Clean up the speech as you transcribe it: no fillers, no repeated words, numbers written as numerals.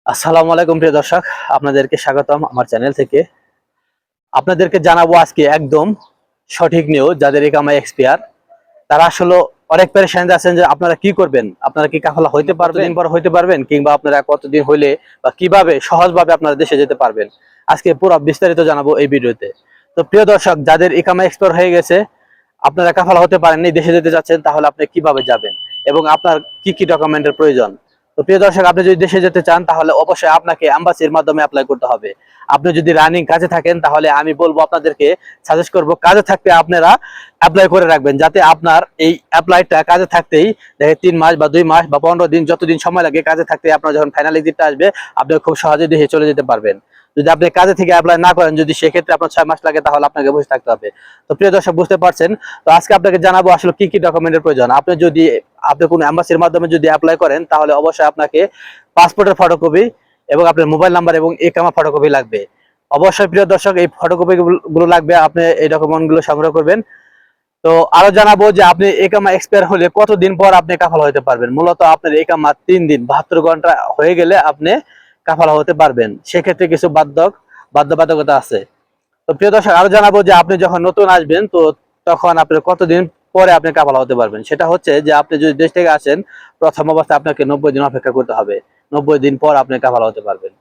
আসসালামু আলাইকুম প্রিয় দর্শক, আপনাদেরকে স্বাগতম আমার চ্যানেল থেকে। আপনাদেরকে জানাবো আজকে একদম সঠিক নিউজ। যাদের ইকামা এক্সপায়ার তারা আসলে অনেক পেরেশানিতে আছেন যে আপনারা কি করবেন, আপনারা কি কাফালা হইতে পারবেন, কতদিন পর হইতে পারবেন, কিংবা আপনারা কতদিন হইলে বা কিভাবে সহজভাবে আপনারা দেশে যেতে পারবেন, আজকে পুরো বিস্তারিত জানাবো এই ভিডিওতে। তো প্রিয় দর্শক, যাদের ইকামা এক্সপায়ার হয়ে গেছে, আপনারা কাফালা হতে পারেননি, দেশে যেতে যাচ্ছেন, তাহলে আপনি কিভাবে যাবেন এবং আপনার কি কি ডকুমেন্টের প্রয়োজন। তো প্রিয় দর্শক, আপনি যদি দেশে যেতে চান তাহলে অবশ্যই আপনাকে এম্বাসির মাধ্যমে অ্যাপ্লাই করতে হবে। আপনি যদি রানিং কাজে থাকেন তাহলে আমি বলবো, আপনাদেরকে সাজেস্ট করব কাজে থাকতে আপনারা অ্যাপ্লাই করে রাখবেন, যাতে আপনার এই অ্যাপ্লাইটা কাজে থাকতেই দেখে 3 মাস বা 2 মাস বা 15 দিন, যতদিন সময় লাগে কাজে থাকতে আপনার যখন ফাইনাল এক্সিটটা আসবে আপনি খুব সহজে দেশে চলে যেতে পারবেন। যদি আপনি কাজে থেকে অ্যাপ্লাই না করেন, যদি সেক্ষেত্রে আপনার 6 মাস লাগে, তাহলে আপনাকে বসে থাকতে হবে। তো প্রিয় দর্শক, বুঝতে পারছেন। তো আজকে আপনাকে জানাবো আসলে কি কি ডকুমেন্টের প্রয়োজন। আপনি কোনো এম্বাসির মাধ্যমে যদি অ্যাপ্লাই করেন তাহলে অবশ্যই আপনাকে পাসপোর্টের ফটোকপি এবং আপনার মোবাইল নাম্বার এবং ইকামা ফটোকপি লাগবে। অবশ্যই প্রিয় দর্শক, এই ফটোকপি গুলো লাগবে, আপনি এই ডকুমেন্ট গুলো সংগ্রহ করবেন। তো আরো জানাবো যে আপনি ইকামা এক্সপায়ার হলে কতদিন পর আপনি কাফালা হতে পারবেন। মূলত আপনার ইকামা 3 দিন 72 ঘন্টা হয়ে গেলে আপনি কাফালা হতে পারবেন। সেক্ষেত্রে কিছু বাধ্যবাধকতা আছে। তো প্রিয় দর্শক, আরো জানাবো যে আপনি যখন নতুন আসবেন, তো তখন আপনার কতদিন পরে আপনি কাফালা হতে পারবেন। সেটা হচ্ছে যে আপনি যদি দেশ থেকে আসেন, প্রথম অবস্থায় আপনাকে 90 দিন অপেক্ষা করতে হবে। 90 দিন পর আপনি কাফালা হতে পারবেন।